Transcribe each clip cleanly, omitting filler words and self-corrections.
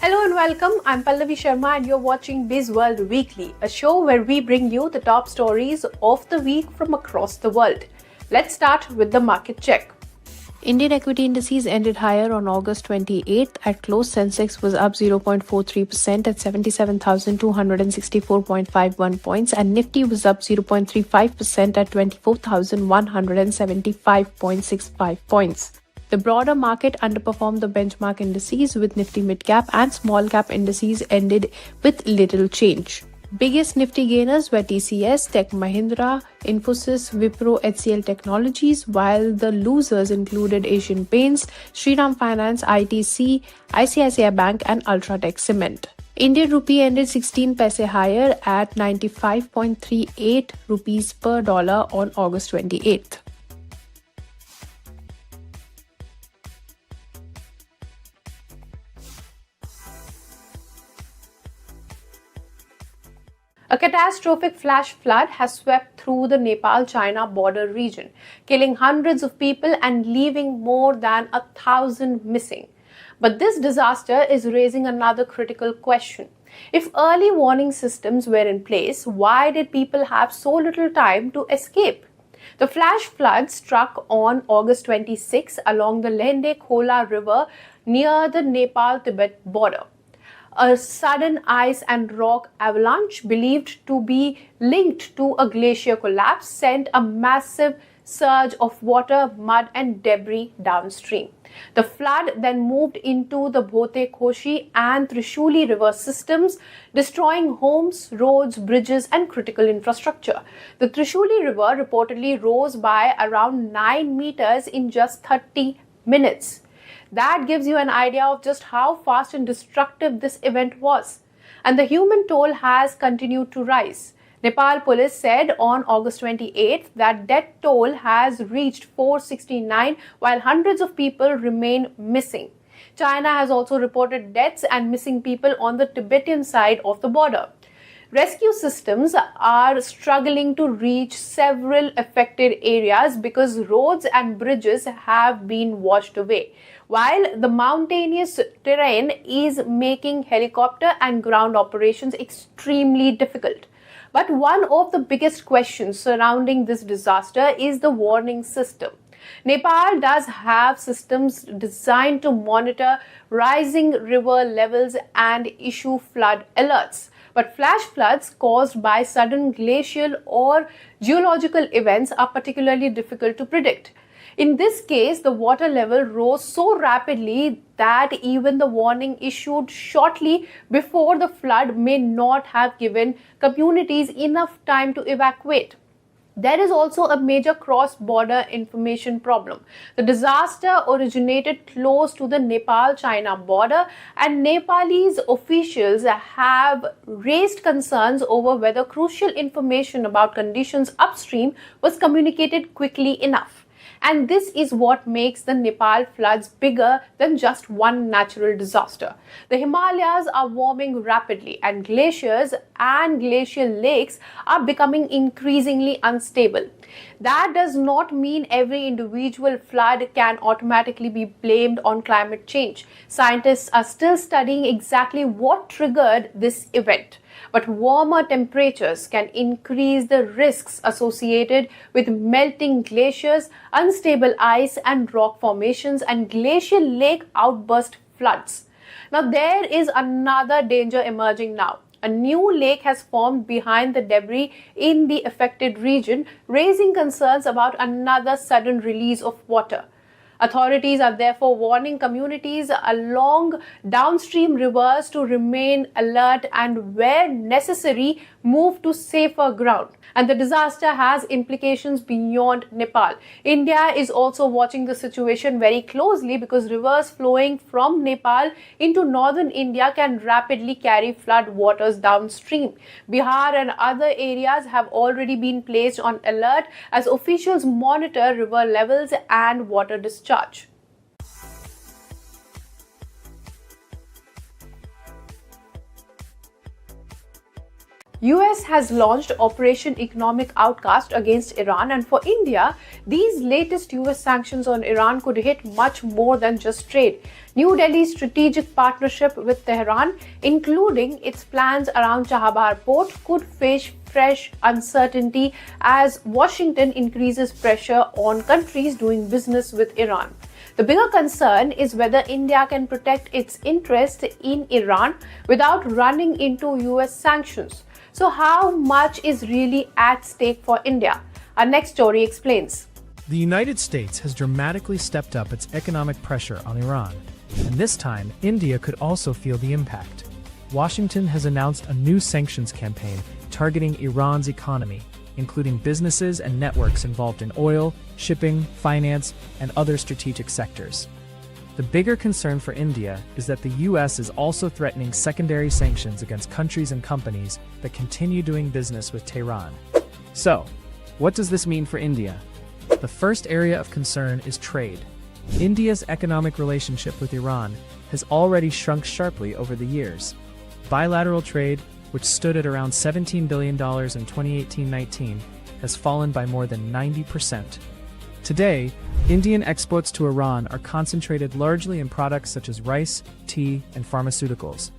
Hello and welcome. I'm Pallavi Sharma and you're watching Biz World Weekly, a show where we bring you the top stories of the week from across the world. Let's start with the market check. Indian equity indices ended higher on August 28th. At close, Sensex was up 0.43% at 77,264.51 points, and Nifty was up 0.35% at 24,175.65 points. The broader market underperformed the benchmark indices, with Nifty mid-cap and small-cap indices ended with little change. Biggest Nifty gainers were TCS, Tech Mahindra, Infosys, Wipro, HCL Technologies, while the losers included Asian Paints, Shriram Finance, ITC, ICICI Bank and Ultratech Cement. Indian rupee ended 16 paise higher at 95.38 rupees per dollar on August 28th. A catastrophic flash flood has swept through the Nepal-China border region, killing hundreds of people and leaving more than 1,000 missing. But this disaster is raising another critical question. If early warning systems were in place, why did people have so little time to escape? The flash flood struck on August 26 along the Lehende-Khola River near the Nepal-Tibet border. A sudden ice and rock avalanche, believed to be linked to a glacier collapse, sent a massive surge of water, mud and debris downstream. The flood then moved into the Bhote Khoshi and Trishuli river systems, destroying homes, roads, bridges and critical infrastructure. The Trishuli river reportedly rose by around 9 meters in just 30 minutes. That gives you an idea of just how fast and destructive this event was. And the human toll has continued to rise. Nepal police said on August 28th that death toll has reached 469 while hundreds of people remain missing. China has also reported deaths and missing people on the Tibetan side of the border. Rescue systems are struggling to reach several affected areas because roads and bridges have been washed away, while the mountainous terrain is making helicopter and ground operations extremely difficult. But one of the biggest questions surrounding this disaster is the warning system. Nepal does have systems designed to monitor rising river levels and issue flood alerts. But flash floods caused by sudden glacial or geological events are particularly difficult to predict. In this case, the water level rose so rapidly that even the warning issued shortly before the flood may not have given communities enough time to evacuate. There is also a major cross-border information problem. The disaster originated close to the Nepal-China border, and Nepalese officials have raised concerns over whether crucial information about conditions upstream was communicated quickly enough. And this is what makes the Nepal floods bigger than just one natural disaster. The Himalayas are warming rapidly, and glaciers and glacial lakes are becoming increasingly unstable. That does not mean every individual flood can automatically be blamed on climate change. Scientists are still studying exactly what triggered this event. But warmer temperatures can increase the risks associated with melting glaciers, unstable ice and rock formations, and glacial lake outburst floods. Now, there is another danger emerging now. A new lake has formed behind the debris in the affected region, raising concerns about another sudden release of water. Authorities are therefore warning communities along downstream rivers to remain alert and, where necessary, move to safer ground. And the disaster has implications beyond Nepal. India is also watching the situation very closely because rivers flowing from Nepal into northern India can rapidly carry flood waters downstream. Bihar and other areas have already been placed on alert as officials monitor river levels and water discharge. US has launched Operation Economic Outcast against Iran, and for India, these latest US sanctions on Iran could hit much more than just trade. New Delhi's strategic partnership with Tehran, including its plans around Chabahar port, could face fresh uncertainty as Washington increases pressure on countries doing business with Iran. The bigger concern is whether India can protect its interests in Iran without running into US sanctions. So, how much is really at stake for India? Our next story explains. The United States has dramatically stepped up its economic pressure on Iran, and this time, India could also feel the impact. Washington has announced a new sanctions campaign targeting Iran's economy, including businesses and networks involved in oil, shipping, finance, and other strategic sectors. The bigger concern for India is that the US is also threatening secondary sanctions against countries and companies that continue doing business with Tehran. So, what does this mean for India? The first area of concern is trade. India's economic relationship with Iran has already shrunk sharply over the years. Bilateral trade, which stood at around $17 billion in 2018-19, has fallen by more than 90%. Today, Indian exports to Iran are concentrated largely in products such as rice, tea, and pharmaceuticals.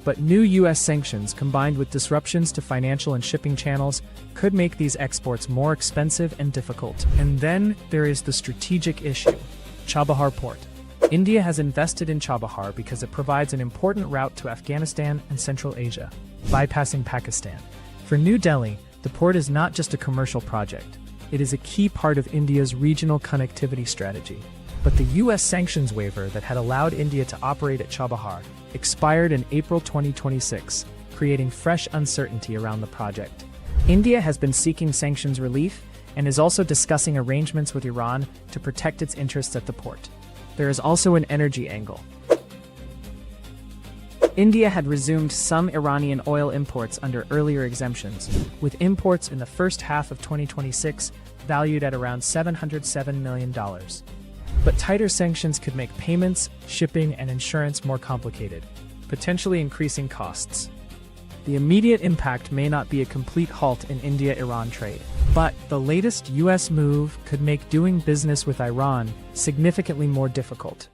But new US sanctions combined with disruptions to financial and shipping channels could make these exports more expensive and difficult. And then there is the strategic issue, Chabahar port. India has invested in Chabahar because it provides an important route to Afghanistan and Central Asia, bypassing Pakistan. For New Delhi, the port is not just a commercial project. It is a key part of India's regional connectivity strategy. But the US sanctions waiver that had allowed India to operate at Chabahar expired in April 2026, creating fresh uncertainty around the project. India has been seeking sanctions relief and is also discussing arrangements with Iran to protect its interests at the port. There is also an energy angle. India had resumed some Iranian oil imports under earlier exemptions, with imports in the first half of 2026 valued at around $707 million. But tighter sanctions could make payments, shipping, and insurance more complicated, potentially increasing costs. The immediate impact may not be a complete halt in India-Iran trade, but the latest US move could make doing business with Iran significantly more difficult.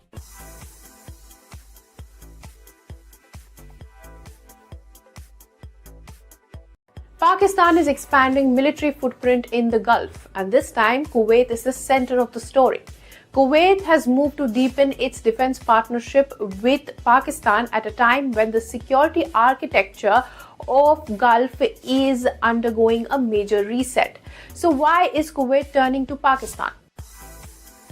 Pakistan is expanding military footprint in the Gulf, and this time Kuwait is the center of the story. Kuwait has moved to deepen its defense partnership with Pakistan at a time when the security architecture of Gulf is undergoing a major reset. So why is Kuwait turning to Pakistan?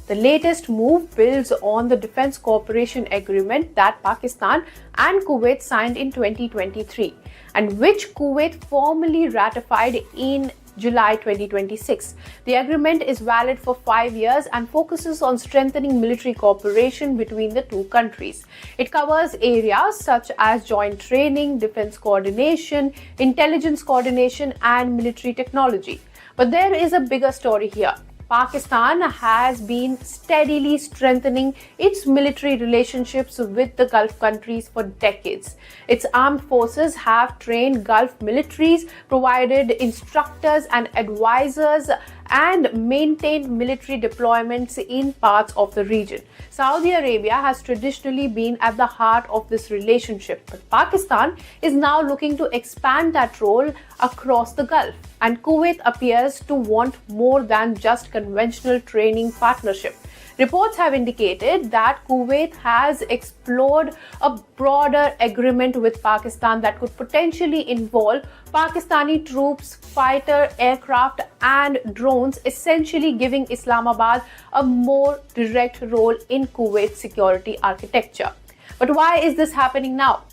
The latest move builds on the Defense Cooperation Agreement that Pakistan and Kuwait signed in 2023 and which Kuwait formally ratified in July 2026. The agreement is valid for 5 years and focuses on strengthening military cooperation between the two countries. It covers areas such as joint training, defense coordination, intelligence coordination, and military technology. But there is a bigger story here. Pakistan has been steadily strengthening its military relationships with the Gulf countries for decades. Its armed forces have trained Gulf militaries, provided instructors and advisors, and maintained military deployments in parts of the region. Saudi Arabia has traditionally been at the heart of this relationship, but Pakistan is now looking to expand that role across the Gulf, and Kuwait appears to want more than just conventional training partnership. Reports have indicated that Kuwait has explored a broader agreement with Pakistan that could potentially involve Pakistani troops, fighter aircraft, and drones, essentially giving Islamabad a more direct role in Kuwait's security architecture. But why is this happening now?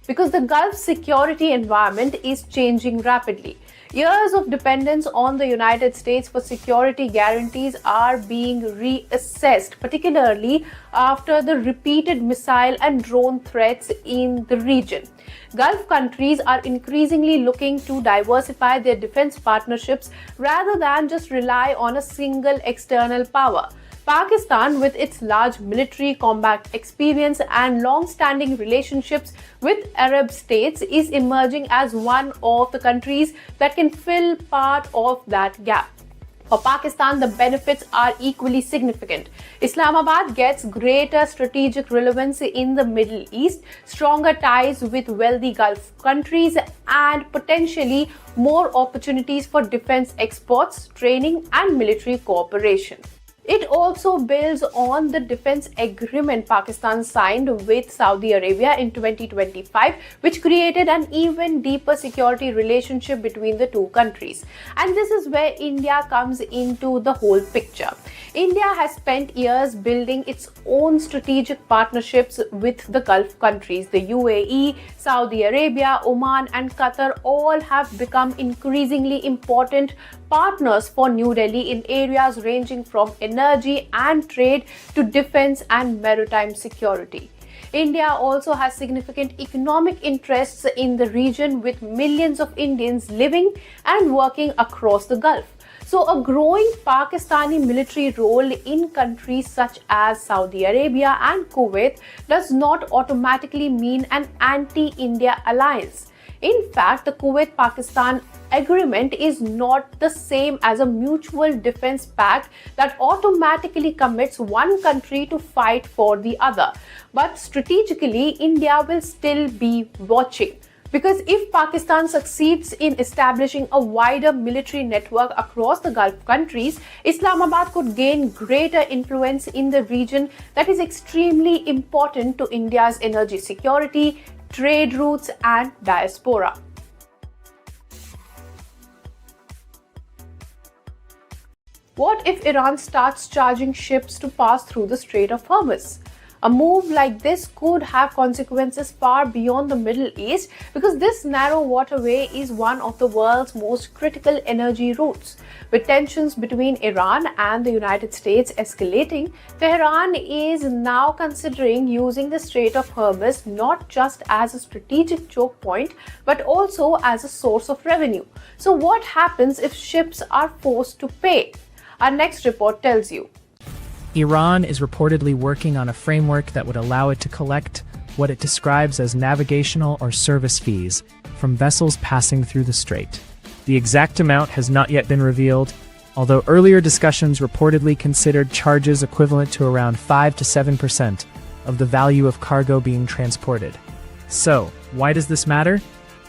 Because the Gulf security environment is changing rapidly. Years of dependence on the United States for security guarantees are being reassessed, particularly after the repeated missile and drone threats in the region. Gulf countries are increasingly looking to diversify their defense partnerships rather than just rely on a single external power. Pakistan, with its large military combat experience and long-standing relationships with Arab states, is emerging as one of the countries that can fill part of that gap. For Pakistan, the benefits are equally significant. Islamabad gets greater strategic relevance in the Middle East, stronger ties with wealthy Gulf countries, and potentially more opportunities for defense exports, training, and military cooperation. It also builds on the defense agreement Pakistan signed with Saudi Arabia in 2025, which created an even deeper security relationship between the two countries. And this is where India comes into the whole picture. India has spent years building its own strategic partnerships with the Gulf countries. The UAE, Saudi Arabia, Oman, and Qatar all have become increasingly important partners for New Delhi in areas ranging from energy and trade to defense and maritime security. India also has significant economic interests in the region, with millions of Indians living and working across the Gulf. So, a growing Pakistani military role in countries such as Saudi Arabia and Kuwait does not automatically mean an anti-India alliance. In fact, the Kuwait-Pakistan agreement is not the same as a mutual defense pact that automatically commits one country to fight for the other. But strategically, India will still be watching. Because if Pakistan succeeds in establishing a wider military network across the Gulf countries, Islamabad could gain greater influence in the region that is extremely important to India's energy security, trade routes, and diaspora. What if Iran starts charging ships to pass through the Strait of Hormuz? A move like this could have consequences far beyond the Middle East, because this narrow waterway is one of the world's most critical energy routes. With tensions between Iran and the United States escalating, Tehran is now considering using the Strait of Hormuz not just as a strategic choke point, but also as a source of revenue. So what happens if ships are forced to pay? Our next report tells you. Iran is reportedly working on a framework that would allow it to collect what it describes as navigational or service fees from vessels passing through the strait. The exact amount has not yet been revealed, although earlier discussions reportedly considered charges equivalent to around 5 to 7% of the value of cargo being transported. So, why does this matter?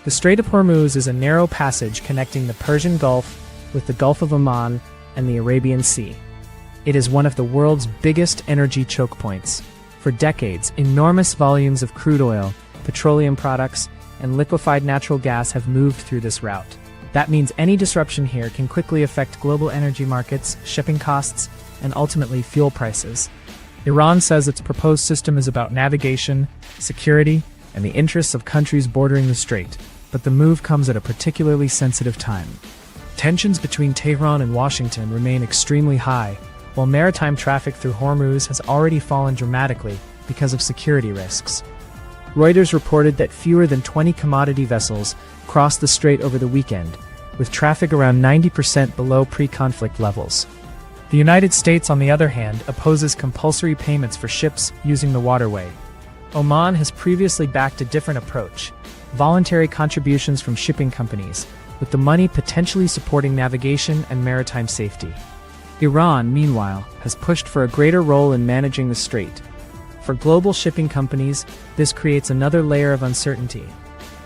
The Strait of Hormuz is a narrow passage connecting the Persian Gulf with the Gulf of Oman and the Arabian Sea. It is one of the world's biggest energy choke points. For decades, enormous volumes of crude oil, petroleum products, and liquefied natural gas have moved through this route. That means any disruption here can quickly affect global energy markets, shipping costs, and ultimately fuel prices. Iran says its proposed system is about navigation, security, and the interests of countries bordering the strait, but the move comes at a particularly sensitive time. Tensions between Tehran and Washington remain extremely high, while maritime traffic through Hormuz has already fallen dramatically because of security risks. Reuters reported that fewer than 20 commodity vessels crossed the strait over the weekend, with traffic around 90% below pre-conflict levels. The United States, on the other hand, opposes compulsory payments for ships using the waterway. Oman has previously backed a different approach: voluntary contributions from shipping companies, with the money potentially supporting navigation and maritime safety. Iran, meanwhile, has pushed for a greater role in managing the strait. For global shipping companies, this creates another layer of uncertainty.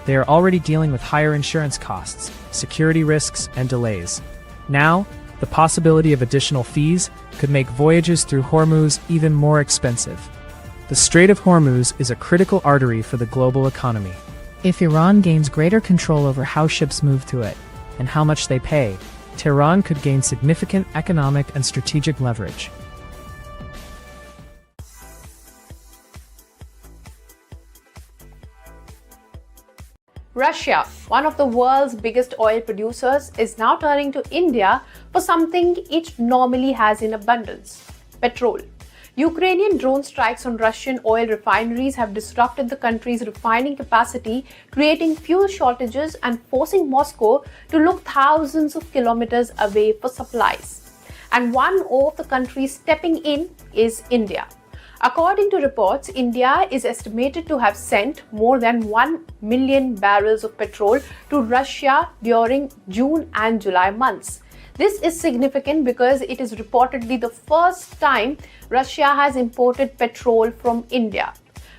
They are already dealing with higher insurance costs, security risks, and delays. Now, the possibility of additional fees could make voyages through Hormuz even more expensive. The Strait of Hormuz is a critical artery for the global economy. If Iran gains greater control over how ships move through it and how much they pay, Tehran could gain significant economic and strategic leverage. Russia, one of the world's biggest oil producers, is now turning to India for something it normally has in abundance: petrol. Ukrainian drone strikes on Russian oil refineries have disrupted the country's refining capacity, creating fuel shortages and forcing Moscow to look thousands of kilometers away for supplies. and one of the countries stepping in is India. According to reports, India is estimated to have sent more than 1 million barrels of petrol to Russia during June and July months. This is significant because it is reportedly the first time Russia has imported petrol from India.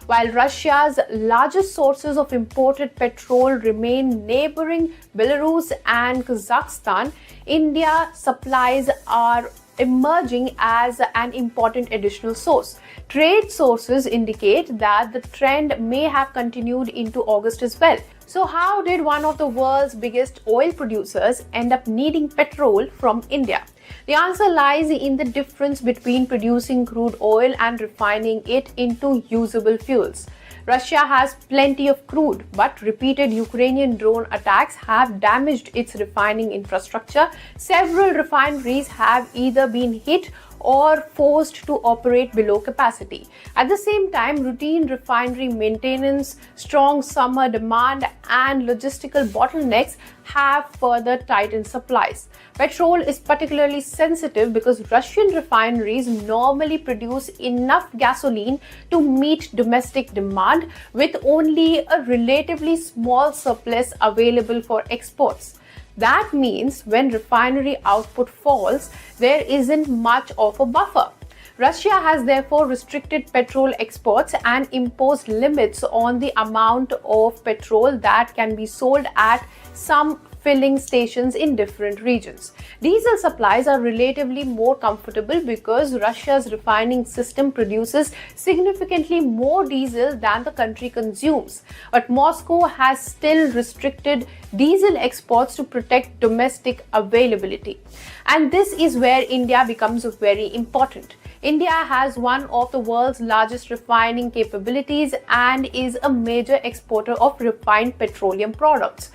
While Russia's largest sources of imported petrol remain neighboring Belarus and Kazakhstan, India's supplies are emerging as an important additional source. Trade sources indicate that the trend may have continued into August as well. So how did one of the world's biggest oil producers end up needing petrol from India? The answer lies in the difference between producing crude oil and refining it into usable fuels. Russia has plenty of crude, but repeated Ukrainian drone attacks have damaged its refining infrastructure. Several refineries have either been hit or forced to operate below capacity. At the same time, routine refinery maintenance, strong summer demand, and logistical bottlenecks have further tightened supplies. Petrol is particularly sensitive because Russian refineries normally produce enough gasoline to meet domestic demand with only a relatively small surplus available for exports. That means when refinery output falls, there isn't much of a buffer. Russia has therefore restricted petrol exports and imposed limits on the amount of petrol that can be sold at some filling stations in different regions. Diesel supplies are relatively more comfortable because Russia's refining system produces significantly more diesel than the country consumes. But Moscow has still restricted diesel exports to protect domestic availability. And this is where India becomes very important. India has one of the world's largest refining capabilities and is a major exporter of refined petroleum products.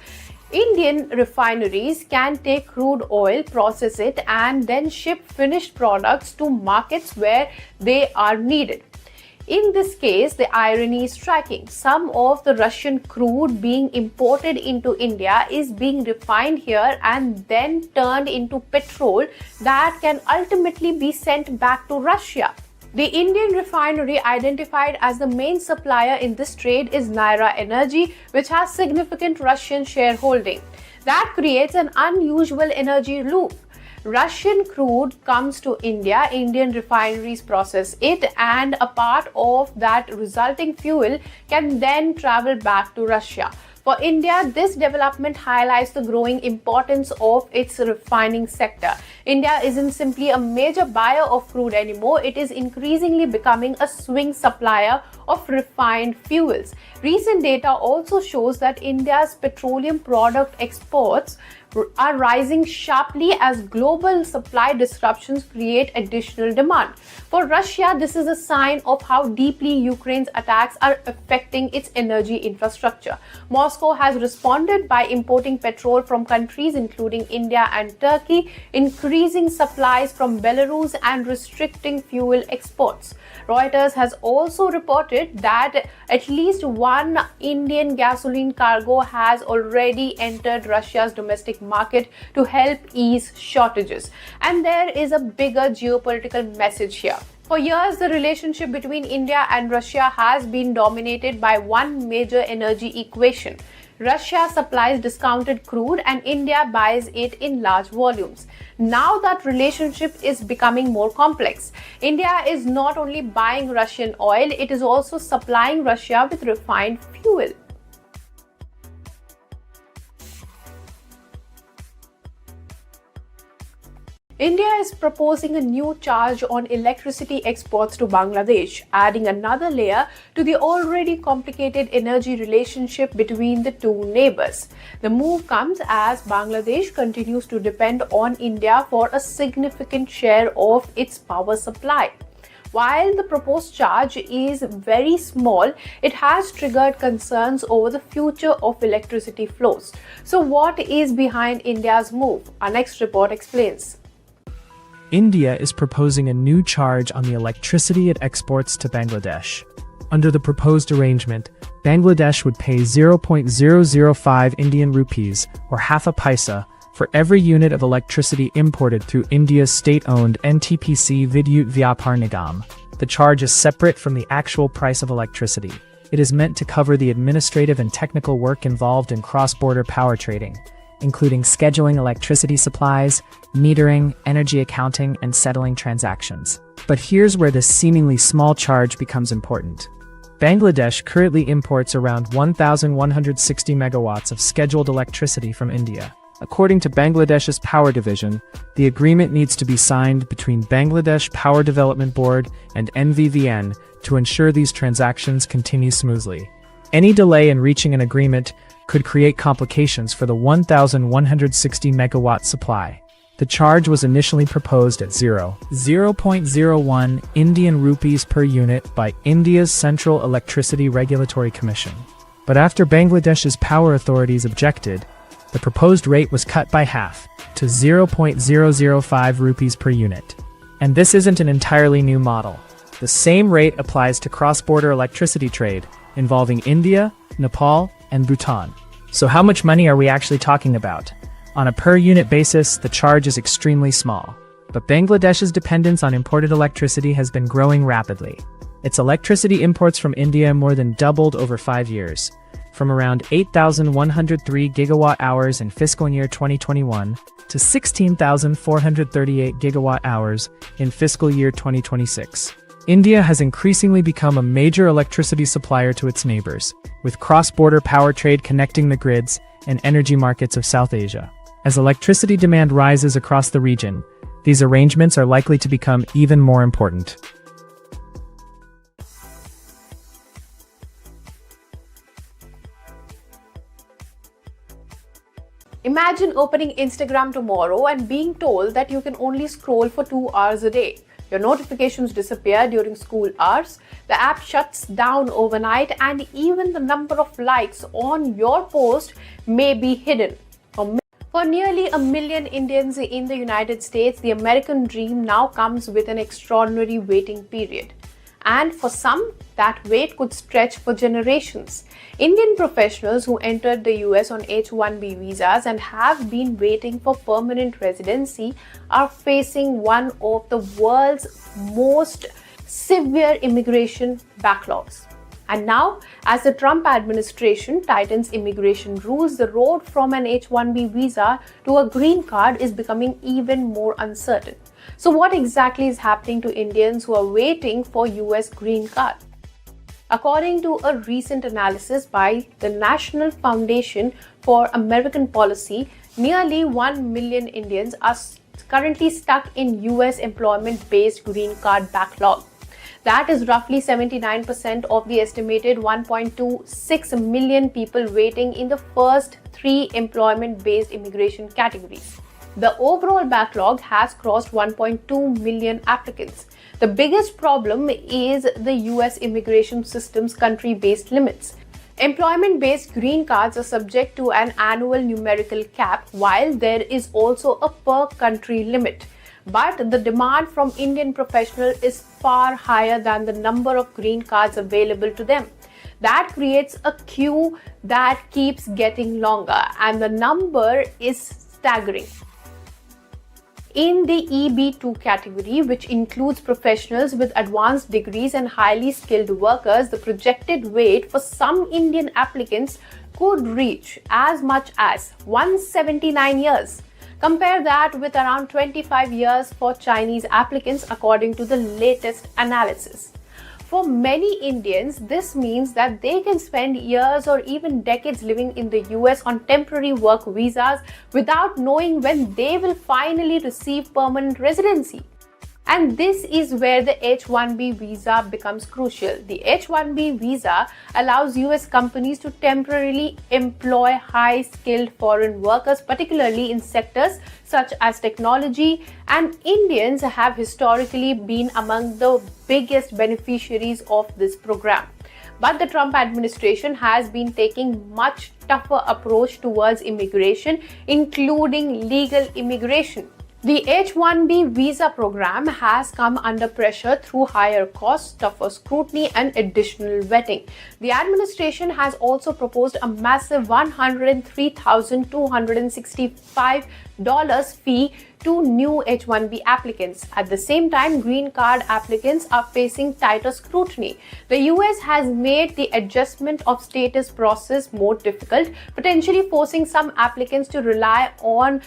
Indian refineries can take crude oil, process it, and then ship finished products to markets where they are needed. In this case, the irony is striking. Some of the Russian crude being imported into India is being refined here and then turned into petrol that can ultimately be sent back to Russia. The Indian refinery identified as the main supplier in this trade is Naira Energy, which has significant Russian shareholding. That creates an unusual energy loop. Russian crude comes to India, Indian refineries process it, and a part of that resulting fuel can then travel back to Russia. For India, this development highlights the growing importance of its refining sector. India isn't simply a major buyer of crude anymore, it is increasingly becoming a swing supplier of refined fuels. Recent data also shows that India's petroleum product exports are rising sharply as global supply disruptions create additional demand. For Russia, this is a sign of how deeply Ukraine's attacks are affecting its energy infrastructure. Moscow has responded by importing petrol from countries including India and Turkey, increasing supplies from Belarus and restricting fuel exports. Reuters has also reported that at least one Indian gasoline cargo has already entered Russia's domestic market to help ease shortages. And there is a bigger geopolitical message here. For years, the relationship between India and Russia has been dominated by one major energy equation. Russia supplies discounted crude and India buys it in large volumes. Now that relationship is becoming more complex. India is not only buying Russian oil, it is also supplying Russia with refined fuel. India is proposing a new charge on electricity exports to Bangladesh, adding another layer to the already complicated energy relationship between the two neighbors. The move comes as Bangladesh continues to depend on India for a significant share of its power supply. While the proposed charge is very small, it has triggered concerns over the future of electricity flows. So what is behind India's move? Our next report explains. India is proposing a new charge on the electricity it exports to Bangladesh. Under the proposed arrangement, Bangladesh would pay 0.005 Indian rupees, or half a paisa, For every unit of electricity imported through India's state-owned NTPC Vidyut Vyapar Nigam, the charge is separate from the actual price of electricity. It is meant to cover the administrative and technical work involved in cross-border power trading, including scheduling electricity supplies, metering, energy accounting, and settling transactions. But here's where this seemingly small charge becomes important. Bangladesh currently imports around 1,160 megawatts of scheduled electricity from India. According to Bangladesh's power division, the agreement needs to be signed between Bangladesh Power Development Board and NVVN to ensure these transactions continue smoothly. Any delay in reaching an agreement could create complications for the 1,160 megawatt supply. The charge was initially proposed at 0.01 Indian rupees per unit by India's Central Electricity Regulatory Commission. But after Bangladesh's power authorities objected, the proposed rate was cut by half to 0.005 rupees per unit. And this isn't an entirely new model. The same rate applies to cross-border electricity trade involving India, Nepal, and Bhutan. So how much money are we actually talking about? On a per-unit basis, the charge is extremely small. But Bangladesh's dependence on imported electricity has been growing rapidly. Its electricity imports from India more than doubled over 5 years, from around 8,103 gigawatt-hours in fiscal year 2021 to 16,438 gigawatt-hours in fiscal year 2026. India has increasingly become a major electricity supplier to its neighbors, with cross-border power trade connecting the grids and energy markets of South Asia. As electricity demand rises across the region, these arrangements are likely to become even more important. Imagine opening Instagram tomorrow and being told that you can only scroll for 2 hours a day. Your notifications disappear during school hours, the app shuts down overnight, and even the number of likes on your post may be hidden. For nearly 1 million Indians in the United States, the American dream now comes with an extraordinary waiting period. And for some, that wait could stretch for generations. Indian professionals who entered the US on H-1B visas and have been waiting for permanent residency are facing one of the world's most severe immigration backlogs. And now, as the Trump administration tightens immigration rules, the road from an H-1B visa to a green card is becoming even more uncertain. So what exactly is happening to Indians who are waiting for US green card? According to a recent analysis by the National Foundation for American Policy, nearly 1 million Indians are currently stuck in US employment-based green card backlog. That is roughly 79% of the estimated 1.26 million people waiting in the first 3 employment-based immigration categories. The overall backlog has crossed 1.2 million applicants. The biggest problem is the US immigration system's country-based limits. Employment-based green cards are subject to an annual numerical cap, while there is also a per-country limit. But the demand from Indian professionals is far higher than the number of green cards available to them. That creates a queue that keeps getting longer, and the number is staggering. In the EB2 category, which includes professionals with advanced degrees and highly skilled workers, the projected wait for some Indian applicants could reach as much as 179 years. Compare that with around 25 years for Chinese applicants, according to the latest analysis. For many Indians, this means that they can spend years or even decades living in the US on temporary work visas without knowing when they will finally receive permanent residency. And this is where the H-1B visa becomes crucial. The H-1B visa allows US companies to temporarily employ high-skilled foreign workers, particularly in sectors such as technology, and Indians have historically been among the biggest beneficiaries of this program. But the Trump administration has been taking much tougher approach towards immigration, including legal immigration. The H-1B visa program has come under pressure through higher costs, tougher scrutiny, and additional vetting. The administration has also proposed a massive $103,265 fee to new H-1B applicants. At the same time, green card applicants are facing tighter scrutiny. The US has made the adjustment of status process more difficult, potentially forcing some applicants to rely on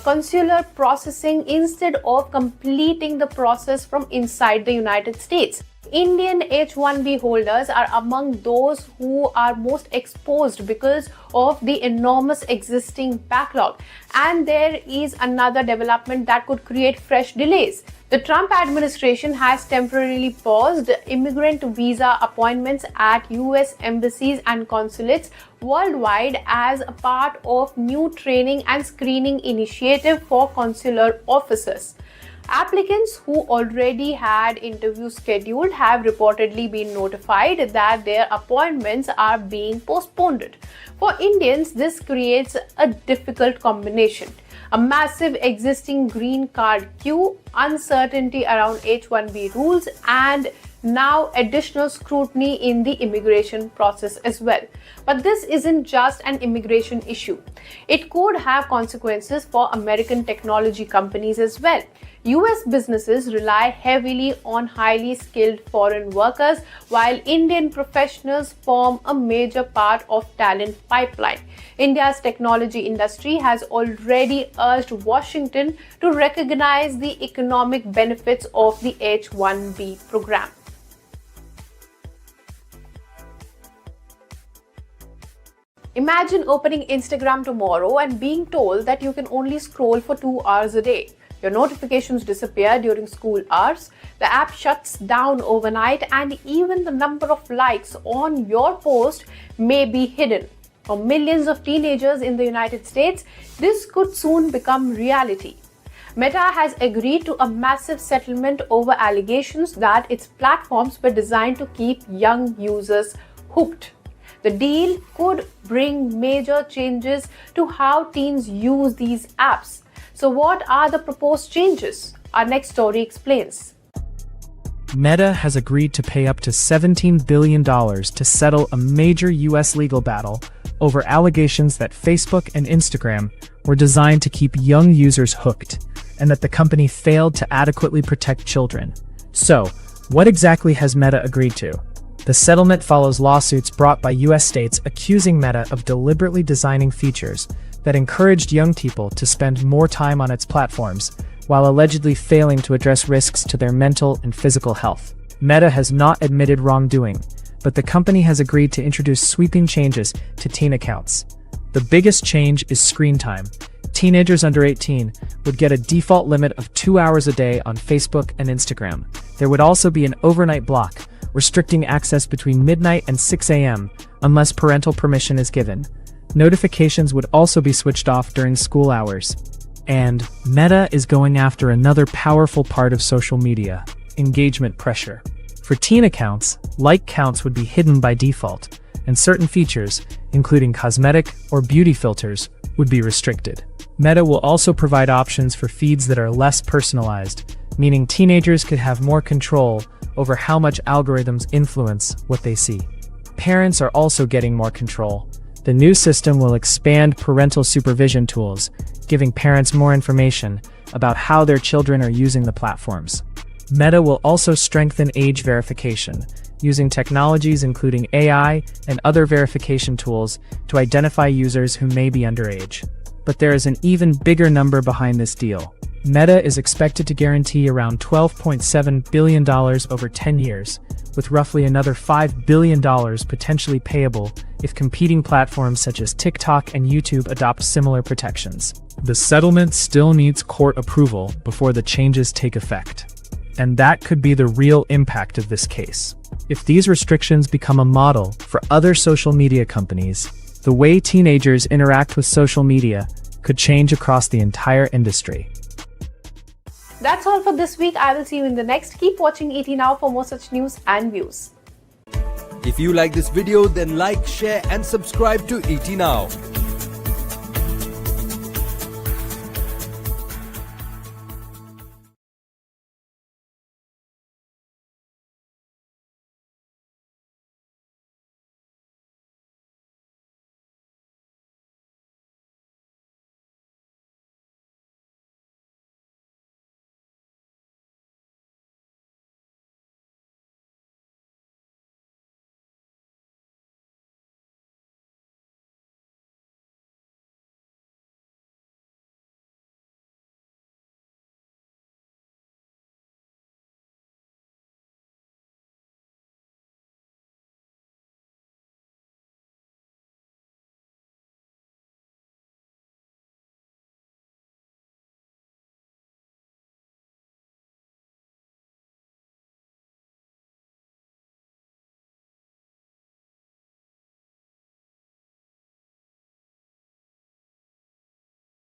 consular processing instead of completing the process from inside the United States. Indian H-1B holders are among those who are most exposed because of the enormous existing backlog. And there is another development that could create fresh delays. The Trump administration has temporarily paused immigrant visa appointments at US embassies and consulates worldwide as a part of new training and screening initiative for consular officers. Applicants who already had interviews scheduled have reportedly been notified that their appointments are being postponed. For Indians, this creates a difficult combination: a massive existing green card queue, uncertainty around H-1B rules, and now additional scrutiny in the immigration process as well. But this isn't just an immigration issue. It could have consequences for American technology companies as well. US businesses rely heavily on highly skilled foreign workers, while Indian professionals form a major part of talent pipeline. India's technology industry has already urged Washington to recognize the economic benefits of the H-1B program. Imagine opening Instagram tomorrow and being told that you can only scroll for 2 hours a day. Your notifications disappear during school hours, the app shuts down overnight, and even the number of likes on your post may be hidden. For millions of teenagers in the United States, this could soon become reality. Meta has agreed to a massive settlement over allegations that its platforms were designed to keep young users hooked. The deal could bring major changes to how teens use these apps. So what are the proposed changes? Our next story explains. Meta has agreed to pay up to $17 billion to settle a major US legal battle over allegations that Facebook and Instagram were designed to keep young users hooked, and that the company failed to adequately protect children. So, what exactly has Meta agreed to? The settlement follows lawsuits brought by US states accusing Meta of deliberately designing features that encouraged young people to spend more time on its platforms, while allegedly failing to address risks to their mental and physical health. Meta has not admitted wrongdoing, but the company has agreed to introduce sweeping changes to teen accounts. The biggest change is screen time. Teenagers under 18 would get a default limit of 2 hours a day on Facebook and Instagram. There would also be an overnight block, restricting access between midnight and 6 a.m. unless parental permission is given. Notifications would also be switched off during school hours. And Meta is going after another powerful part of social media: engagement pressure. For teen accounts, like counts would be hidden by default, and certain features, including cosmetic or beauty filters, would be restricted. Meta will also provide options for feeds that are less personalized, meaning teenagers could have more control over how much algorithms influence what they see. Parents are also getting more control. The new system will expand parental supervision tools, giving parents more information about how their children are using the platforms. Meta will also strengthen age verification, using technologies including AI and other verification tools to identify users who may be underage. But there is an even bigger number behind this deal. Meta is expected to guarantee around $12.7 billion over 10 years, with roughly another $5 billion potentially payable if competing platforms such as TikTok and YouTube adopt similar protections. The settlement still needs court approval before the changes take effect. And that could be the real impact of this case. If these restrictions become a model for other social media companies, the way teenagers interact with social media could change across the entire industry. That's all for this week. I will see you in the next. Keep watching ET Now for more such news and views. If you like this video, then like, share and subscribe to ET Now.